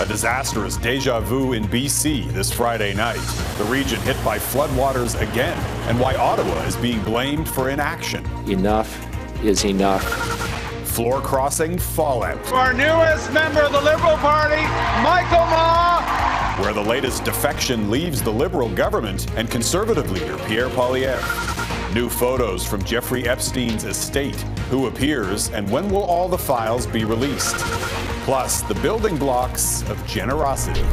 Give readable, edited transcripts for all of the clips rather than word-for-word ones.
A disastrous deja vu in BC this Friday night. The region hit by floodwaters again, and why Ottawa is being blamed for inaction. Enough is enough. Floor crossing fallout. Our newest member of the Liberal Party, Michael Ma. Where the latest defection leaves the Liberal government and Conservative leader Pierre Poilievre. New photos from Jeffrey Epstein's estate. Who appears and when will all the files be released? Plus, the building blocks of generosity.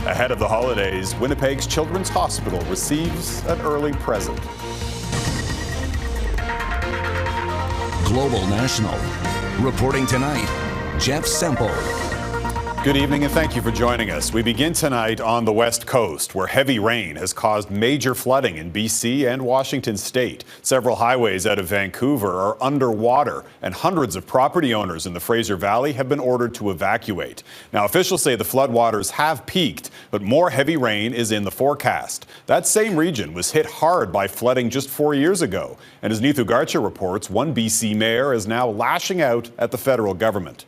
Ahead of the holidays, Winnipeg's Children's Hospital receives an early present. Global National. Reporting tonight, Jeff Semple. Good evening and thank you for joining us. We begin tonight on the West Coast, where heavy rain has caused major flooding in BC and Washington State. Several highways out of Vancouver are underwater, and hundreds of property owners in the Fraser Valley have been ordered to evacuate. Now, officials say the floodwaters have peaked, but more heavy rain is in the forecast. That same region was hit hard by flooding just 4 years ago. And as Neetu Garcha reports, one BC mayor is now lashing out at the federal government.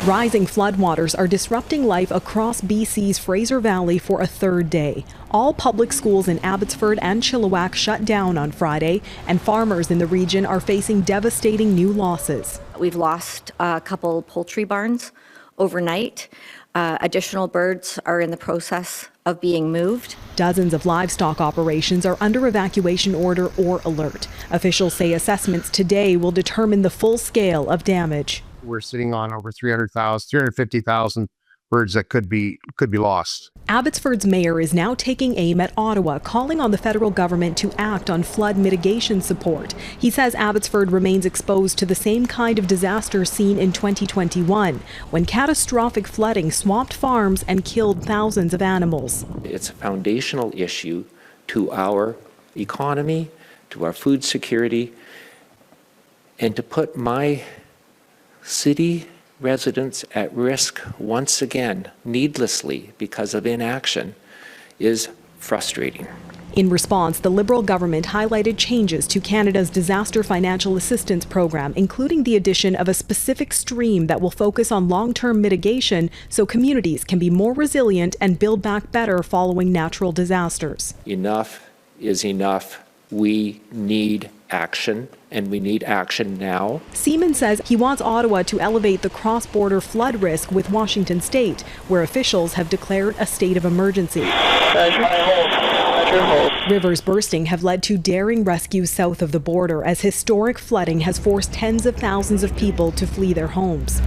Rising floodwaters are disrupting life across BC's Fraser Valley for a third day. All public schools in Abbotsford and Chilliwack shut down on Friday, and farmers in the region are facing devastating new losses. We've lost a couple poultry barns overnight. Additional birds are in the process of being moved. Dozens of livestock operations are under evacuation order or alert. Officials say assessments today will determine the full scale of damage. We're sitting on over 350,000 birds that could be lost. Abbotsford's mayor is now taking aim at Ottawa, calling on the federal government to act on flood mitigation support. He says Abbotsford remains exposed to the same kind of disaster seen in 2021, when catastrophic flooding swamped farms and killed thousands of animals. It's a foundational issue to our economy, to our food security, and to put my city residents at risk once again, needlessly, because of inaction, is frustrating. In response, the Liberal government highlighted changes to Canada's Disaster Financial Assistance Program, including the addition of a specific stream that will focus on long-term mitigation so communities can be more resilient and build back better following natural disasters. Enough is enough. We need action, and we need action now. Seaman says he wants Ottawa to elevate the cross-border flood risk with Washington State, where officials have declared a state of emergency. Rivers bursting have led to daring rescues south of the border as historic flooding has forced tens of thousands of people to flee their homes.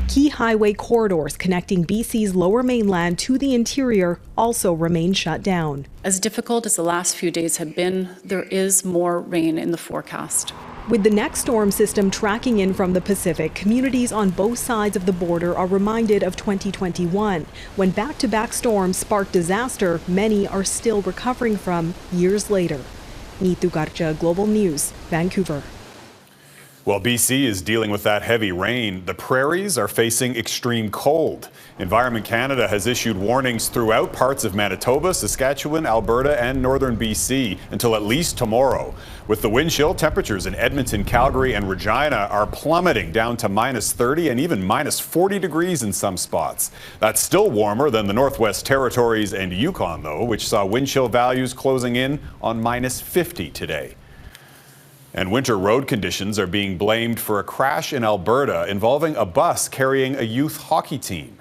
Key highway corridors connecting BC's lower mainland to the interior also remain shut down. As difficult as the last few days have been, there is more rain in the forecast. With the next storm system tracking in from the Pacific, communities on both sides of the border are reminded of 2021, when back-to-back storms sparked disaster many are still recovering from years later. Neetu Garcha, Global News, Vancouver. While BC is dealing with that heavy rain, the prairies are facing extreme cold. Environment Canada has issued warnings throughout parts of Manitoba, Saskatchewan, Alberta, and northern BC until at least tomorrow. With the wind chill, temperatures in Edmonton, Calgary, and Regina are plummeting down to -30 and even -40 degrees in some spots. That's still warmer than the Northwest Territories and Yukon, though, which saw wind chill values closing in on -50 today. And winter road conditions are being blamed for a crash in Alberta involving a bus carrying a youth hockey team.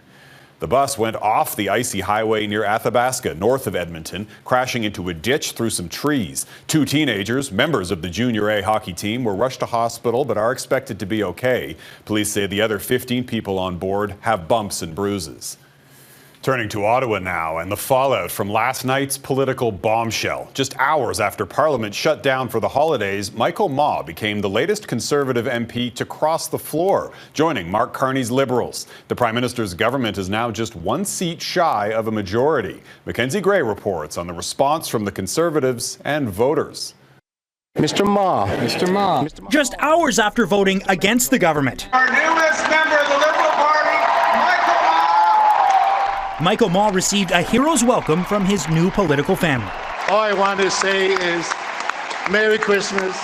The bus went off the icy highway near Athabasca, north of Edmonton, crashing into a ditch through some trees. 2 teenagers, members of the Junior A hockey team, were rushed to hospital but are expected to be okay. Police say the other 15 people on board have bumps and bruises. Turning to Ottawa now and the fallout from last night's political bombshell. Just hours after Parliament shut down for the holidays, Michael Ma became the latest Conservative MP to cross the floor, joining Mark Carney's Liberals. The Prime Minister's government is now just 1 seat shy of a majority. Mackenzie Gray reports on the response from the Conservatives and voters. Mr. Ma. Just hours after voting against the government, Our newest member of the Liberal Party, Michael Ma received a hero's welcome from his new political family. All I want to say is Merry Christmas,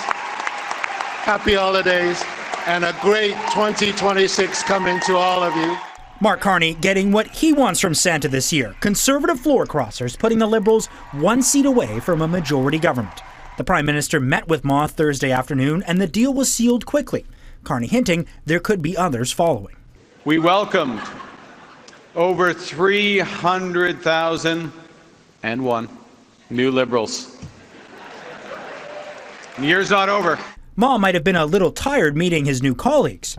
Happy Holidays, and a great 2026 coming to all of you. Mark Carney getting what he wants from Santa this year. Conservative floor crossers putting the Liberals one seat away from a majority government. The Prime Minister met with Ma Thursday afternoon and the deal was sealed quickly. Carney hinting there could be others following. We welcomed over 300,001 new Liberals. The year's not over. Ma might have been a little tired meeting his new colleagues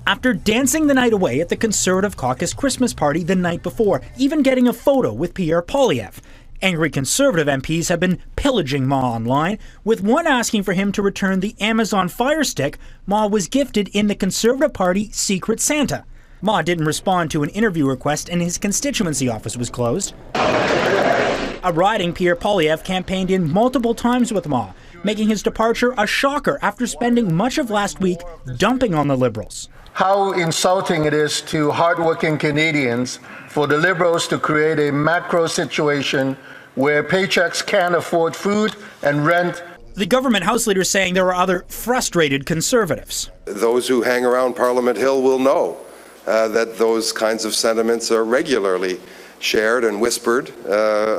after dancing the night away at the Conservative Caucus Christmas party the night before, even getting a photo with Pierre Poilievre. Angry Conservative MPs have been pillaging Ma online, with one asking for him to return the Amazon Fire Stick Ma was gifted in the Conservative Party Secret Santa. Ma didn't respond to an interview request and his constituency office was closed. A riding Pierre Poilievre campaigned in multiple times with Ma, making his departure a shocker after spending much of last week dumping on the Liberals. How insulting it is to hardworking Canadians for the Liberals to create a macro situation where paychecks can't afford food and rent. The government House leader saying there are other frustrated Conservatives. Those who hang around Parliament Hill will know that those kinds of sentiments are regularly shared and whispered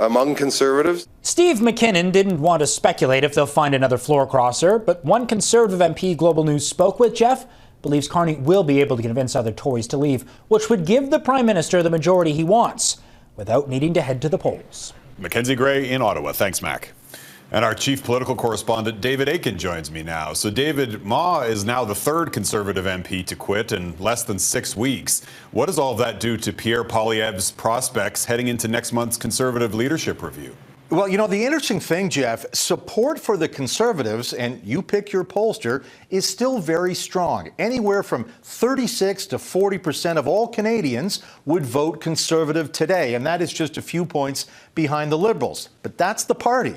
among Conservatives. Steve McKinnon didn't want to speculate if they'll find another floor crosser, but one Conservative MP Global News spoke with, Jeff, believes Carney will be able to convince other Tories to leave, which would give the Prime Minister the majority he wants, without needing to head to the polls. Mackenzie Gray in Ottawa. Thanks, Mac. And our chief political correspondent, David Akin, joins me now. So, David, Ma is now the third Conservative MP to quit in less than 6 weeks. What does all of that do to Pierre Poilievre's prospects heading into next month's Conservative leadership review? Well, you know, the interesting thing, Jeff, support for the Conservatives, and you pick your pollster, is still very strong. Anywhere from 36 to 40% of all Canadians would vote Conservative today, and that is just a few points behind the Liberals. But that's the party.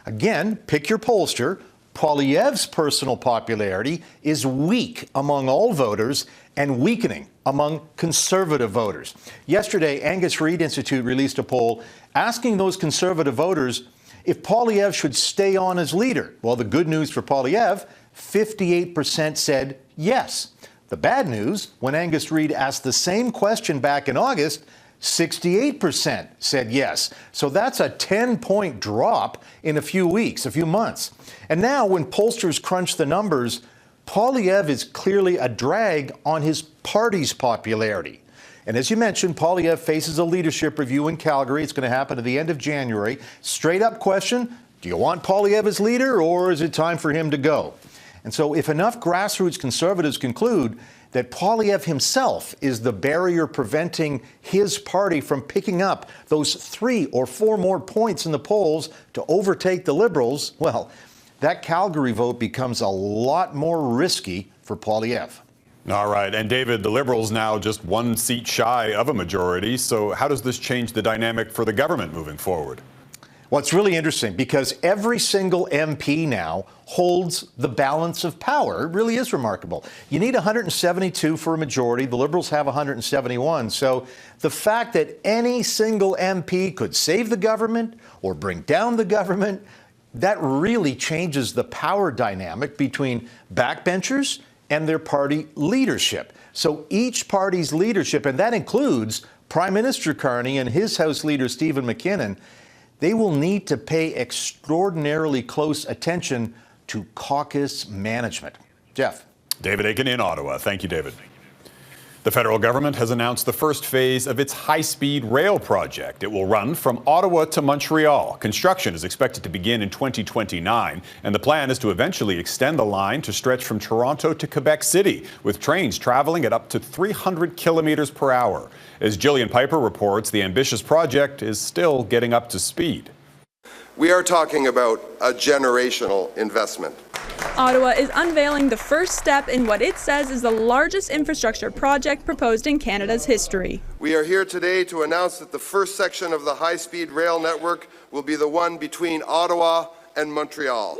Again, pick your pollster. Poilievre's personal popularity is weak among all voters and weakening among Conservative voters. Yesterday, Angus Reid Institute released a poll asking those Conservative voters if Poilievre should stay on as leader. Well, the good news for Poilievre, 58% said yes. The bad news, when Angus Reid asked the same question back in August, 68% said yes. So that's a 10-point drop in a few weeks, a few months. And now when pollsters crunch the numbers, Poilievre is clearly a drag on his party's popularity. And as you mentioned, Poilievre faces a leadership review in Calgary. It's going to happen at the end of January. Straight up question, do you want Poilievre as leader or is it time for him to go? And so if enough grassroots Conservatives conclude that Poilievre himself is the barrier preventing his party from picking up those 3 or 4 more points in the polls to overtake the Liberals, well, that Calgary vote becomes a lot more risky for Poilievre. All right. And David, the Liberals now just 1 seat shy of a majority. So how does this change the dynamic for the government moving forward? Well, it's really interesting because every single MP now holds the balance of power. It really is remarkable. You need 172 for a majority. The Liberals have 171. So the fact that any single MP could save the government or bring down the government, that really changes the power dynamic between backbenchers and their party leadership. So each party's leadership, and that includes Prime Minister Carney and his House leader, Stephen McKinnon, they will need to pay extraordinarily close attention to caucus management. Jeff. David Akin in Ottawa. Thank you, David. The federal government has announced the first phase of its high-speed rail project. It will run from Ottawa to Montreal. Construction is expected to begin in 2029, and the plan is to eventually extend the line to stretch from Toronto to Quebec City, with trains traveling at up to 300 kilometers per hour. As Jillian Piper reports, the ambitious project is still getting up to speed. We are talking about a generational investment. Ottawa is unveiling the first step in what it says is the largest infrastructure project proposed in Canada's history. We are here today to announce that the first section of the high-speed rail network will be the one between Ottawa and Montreal.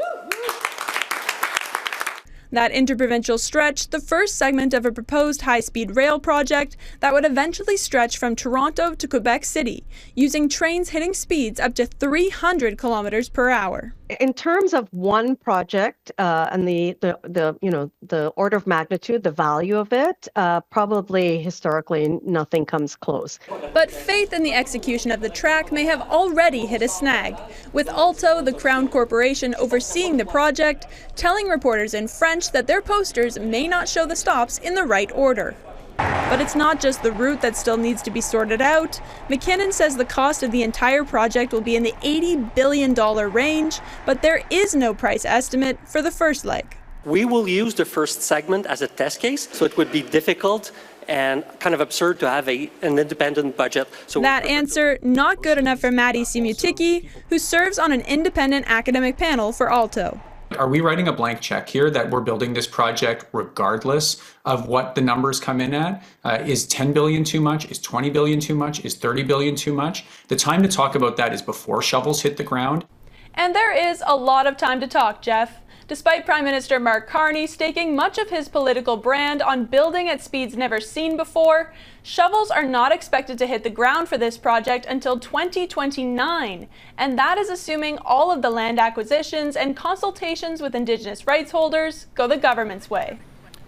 That interprovincial stretch, the first segment of a proposed high-speed rail project that would eventually stretch from Toronto to Quebec City, using trains hitting speeds up to 300 kilometers per hour. in terms of one project and the order of magnitude, the value of it, probably historically nothing comes close. But faith in the execution of the track may have already hit a snag, with Alto, the Crown Corporation overseeing the project, telling reporters in French that their posters may not show the stops in the right order. But it's not just the route that still needs to be sorted out. McKinnon says the cost of the entire project will be in the $80 billion range, but there is no price estimate for the first leg. We will use the first segment as a test case, so it would be difficult and kind of absurd to have an independent budget. So that answer, not good enough for Maddie Simutycki, who serves on an independent academic panel for Alto. Are we writing a blank check here that we're building this project regardless of what the numbers come in at? Is 10 billion too much? Is 20 billion too much? Is 30 billion too much? The time to talk about that is before shovels hit the ground. And there is a lot of time to talk, Jeff. Despite Prime Minister Mark Carney staking much of his political brand on building at speeds never seen before, shovels are not expected to hit the ground for this project until 2029. And that is assuming all of the land acquisitions and consultations with Indigenous rights holders go the government's way.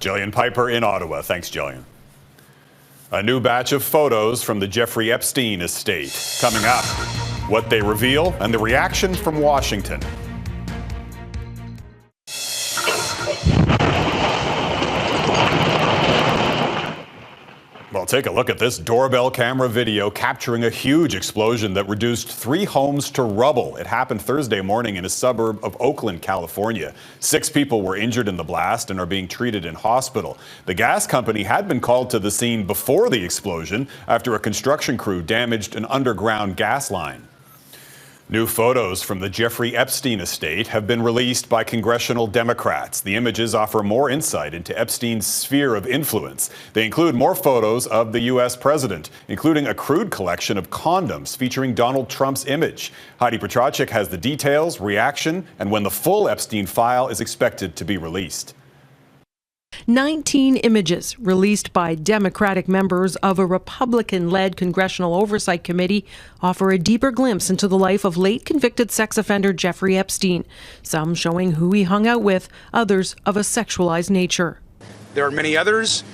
Jillian Piper in Ottawa. Thanks, Jillian. A new batch of photos from the Jeffrey Epstein estate coming up. What they reveal and the reaction from Washington. Well, take a look at this doorbell camera video capturing a huge explosion that reduced 3 homes to rubble. It happened Thursday morning in a suburb of Oakland, California. 6 people were injured in the blast and are being treated in hospital. The gas company had been called to the scene before the explosion after a construction crew damaged an underground gas line. New photos from the Jeffrey Epstein estate have been released by congressional Democrats. The images offer more insight into Epstein's sphere of influence. They include more photos of the U.S. president, including a crude collection of condoms featuring Donald Trump's image. Heidi Petracek has the details, reaction, and when the full Epstein file is expected to be released. 19 images released by Democratic members of a Republican-led Congressional Oversight Committee offer a deeper glimpse into the life of late convicted sex offender Jeffrey Epstein, some showing who he hung out with, others of a sexualized nature. There are many others,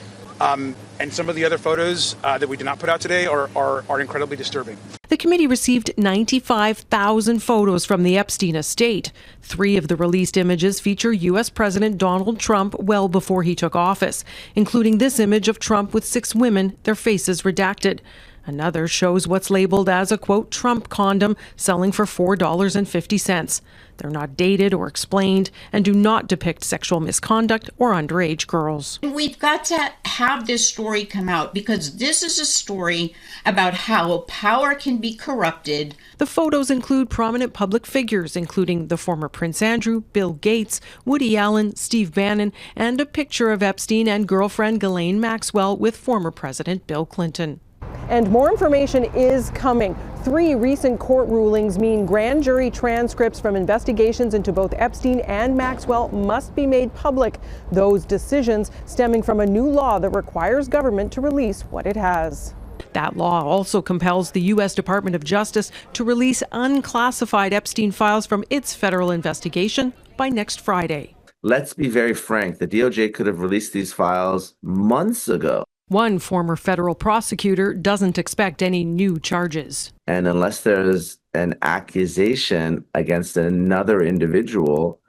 and some of the other photos that we did not put out today are incredibly disturbing. The committee received 95,000 photos from the Epstein estate. 3 of the released images feature U.S. President Donald Trump well before he took office, including this image of Trump with 6 women, their faces redacted. Another shows what's labeled as a, quote, Trump condom selling for $4.50. They're not dated or explained and do not depict sexual misconduct or underage girls. We've got to have this story come out because this is a story about how power can be corrupted. The photos include prominent public figures, including the former Prince Andrew, Bill Gates, Woody Allen, Steve Bannon, and a picture of Epstein and girlfriend Ghislaine Maxwell with former President Bill Clinton. And more information is coming. 3 recent court rulings mean grand jury transcripts from investigations into both Epstein and Maxwell must be made public. Those decisions stemming from a new law that requires government to release what it has. That law also compels the U.S. Department of Justice to release unclassified Epstein files from its federal investigation by next Friday. Let's be very frank. The DOJ could have released these files months ago. One former federal prosecutor doesn't expect any new charges. And unless there's an accusation against another individual,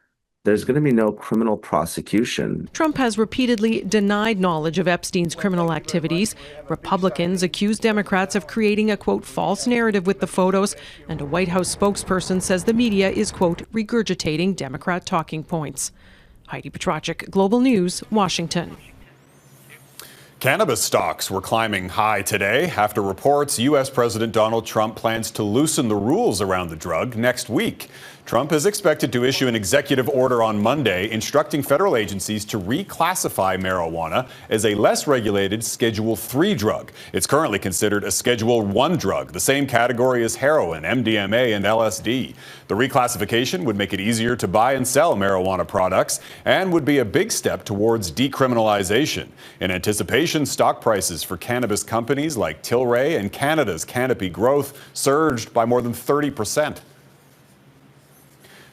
there's going to be no criminal prosecution. Trump has repeatedly denied knowledge of Epstein's criminal activities. Republicans accuse Democrats of creating a, quote, false narrative with the photos, and a White House spokesperson says the media is, quote, regurgitating Democrat talking points. Heidi Petracek, Global News, Washington. Cannabis stocks were climbing high today after reports U.S. President Donald Trump plans to loosen the rules around the drug next week. Trump is expected to issue an executive order on Monday instructing federal agencies to reclassify marijuana as a less regulated Schedule III drug. It's currently considered a Schedule I drug, the same category as heroin, MDMA, and LSD. The reclassification would make it easier to buy and sell marijuana products and would be a big step towards decriminalization. In anticipation, stock prices for cannabis companies like Tilray and Canada's Canopy Growth surged by more than 30%.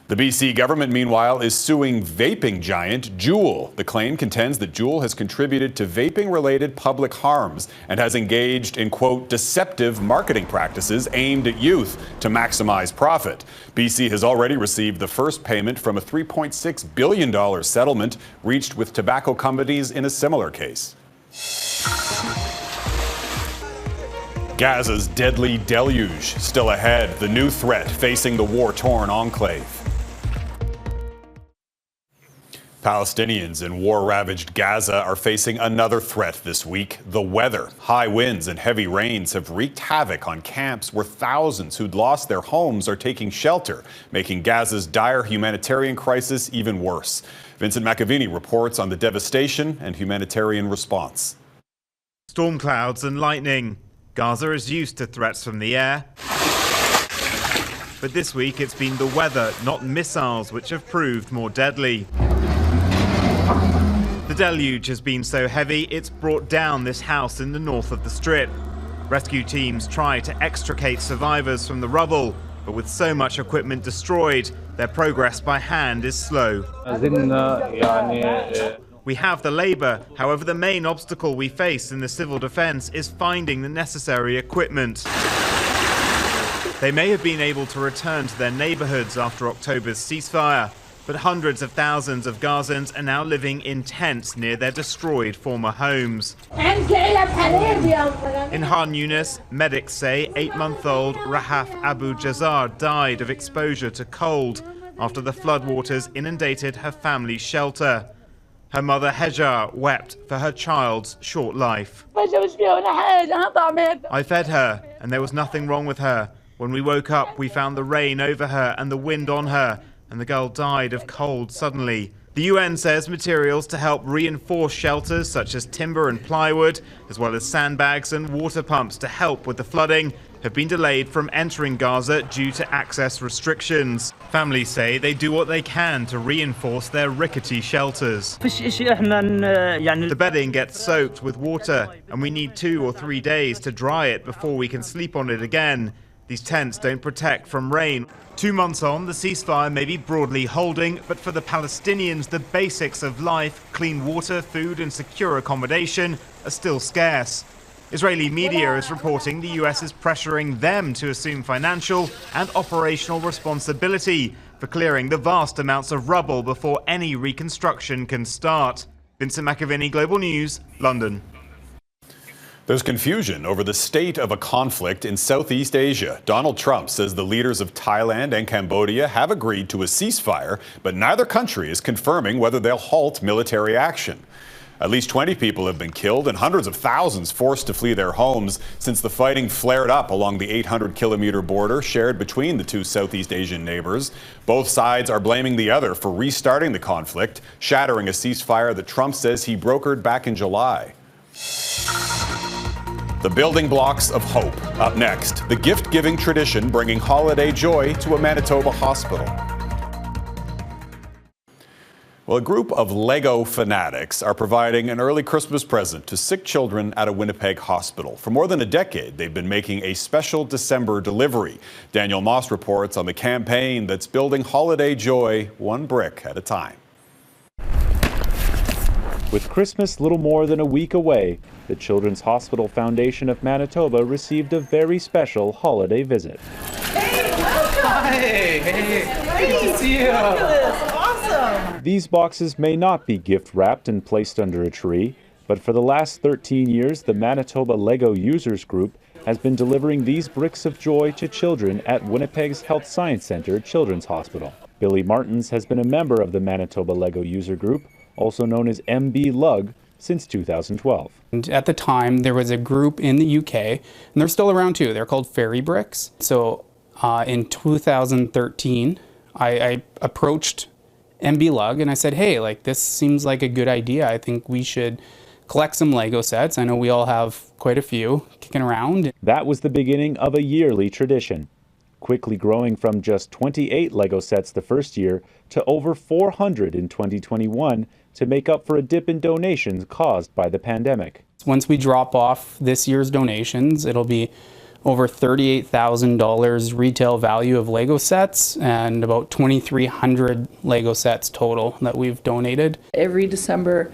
The BC government, meanwhile, is suing vaping giant Juul. The claim contends that Juul has contributed to vaping-related public harms and has engaged in, quote, deceptive marketing practices aimed at youth to maximize profit. BC has already received the first payment from a $3.6 billion settlement reached with tobacco companies in a similar case. Gaza's deadly deluge still ahead, the new threat facing the war-torn enclave. Palestinians in war-ravaged Gaza are facing another threat this week, the weather. High winds and heavy rains have wreaked havoc on camps where thousands who'd lost their homes are taking shelter, making Gaza's dire humanitarian crisis even worse. Vincent McAvini reports on the devastation and humanitarian response. Storm clouds and lightning. Gaza is used to threats from the air. But this week it's been the weather, not missiles, which have proved more deadly. The deluge has been so heavy it's brought down this house in the north of the Strip. Rescue teams try to extricate survivors from the rubble, but with so much equipment destroyed, their progress by hand is slow. We have the labour, however the main obstacle we face in the civil defence is finding the necessary equipment. They may have been able to return to their neighbourhoods after October's ceasefire, but hundreds of thousands of Gazans are now living in tents near their destroyed former homes. In Khan Yunis, medics say 8-month-old Rahaf Abu Jazar died of exposure to cold after the floodwaters inundated her family's shelter. Her mother Hejar wept for her child's short life. I fed her, and there was nothing wrong with her. When we woke up, we found the rain over her and the wind on her, and the girl died of cold suddenly. The UN says materials to help reinforce shelters such as timber and plywood, as well as sandbags and water pumps to help with the flooding, have been delayed from entering Gaza due to access restrictions. Families say they do what they can to reinforce their rickety shelters. The bedding gets soaked with water, and we need 2 or 3 days to dry it before we can sleep on it again. These tents don't protect from rain. 2 months on, the ceasefire may be broadly holding, but for the Palestinians, the basics of life, clean water, food and secure accommodation, are still scarce. Israeli media is reporting the US is pressuring them to assume financial and operational responsibility for clearing the vast amounts of rubble before any reconstruction can start. Vincent McAvini, Global News, London. There's confusion over the state of a conflict in Southeast Asia. Donald Trump says the leaders of Thailand and Cambodia have agreed to a ceasefire, but neither country is confirming whether they'll halt military action. At least 20 people have been killed and hundreds of thousands forced to flee their homes since the fighting flared up along the 800-kilometer border shared between the two Southeast Asian neighbors. Both sides are blaming the other for restarting the conflict, shattering a ceasefire that Trump says he brokered back in July. The building blocks of hope. Up next, the gift-giving tradition bringing holiday joy to a Manitoba hospital. Well, a group of Lego fanatics are providing an early Christmas present to sick children at a Winnipeg hospital. For more than a decade, they've been making a special December delivery. Daniel Moss reports on the campaign that's building holiday joy one brick at a time. With Christmas little more than a week away, the Children's Hospital Foundation of Manitoba received a very special holiday visit. Hey, welcome! Hi, hey, great to see you! Awesome! These boxes may not be gift-wrapped and placed under a tree, but for the last 13 years, the Manitoba Lego Users Group has been delivering these bricks of joy to children at Winnipeg's Health Science Centre Children's Hospital. Billy Martins has been a member of the Manitoba Lego User Group, also known as MB Lug, since 2012. And at the time, there was a group in the UK, and they're still around too. They're called Fairy Bricks. So in 2013, I approached MB Lug and I said, hey, like this seems like a good idea. I think we should collect some Lego sets. I know we all have quite a few kicking around. That was the beginning of a yearly tradition, quickly growing from just 28 Lego sets the first year to over 400 in 2021 to make up for a dip in donations caused by the pandemic. Once we drop off this year's donations, it'll be over $38,000 retail value of Lego sets and about 2,300 Lego sets total that we've donated. Every December,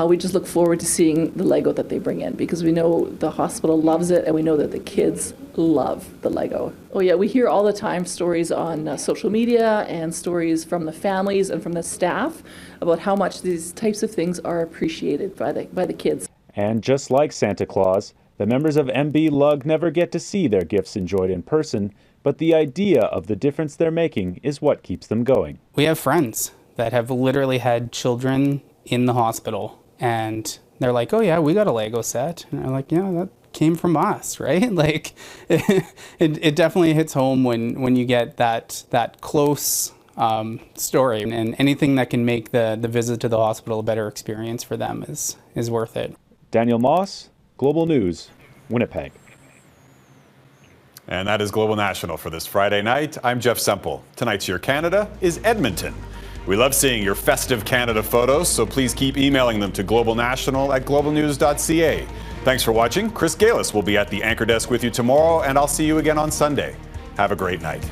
we just look forward to seeing the Lego that they bring in because we know the hospital loves it and we know that the kids love the Lego. Oh yeah, we hear all the time stories on social media and stories from the families and from the staff about how much these types of things are appreciated by the kids. And just like Santa Claus, the members of MB Lug never get to see their gifts enjoyed in person, but the idea of the difference they're making is what keeps them going. We have friends that have literally had children in the hospital. And they're like, oh yeah, we got a Lego set. And they're like, yeah, that came from us, right? Like, it definitely hits home when you get that close story. And anything that can make the visit to the hospital a better experience for them is worth it. Daniel Moss, Global News, Winnipeg. And that is Global National for this Friday night. I'm Jeff Semple. Tonight's Your Canada is Edmonton. We love seeing your festive Canada photos, so please keep emailing them to globalnational@globalnews.ca. Thanks for watching. Chris Galis will be at the anchor desk with you tomorrow, and I'll see you again on Sunday. Have a great night.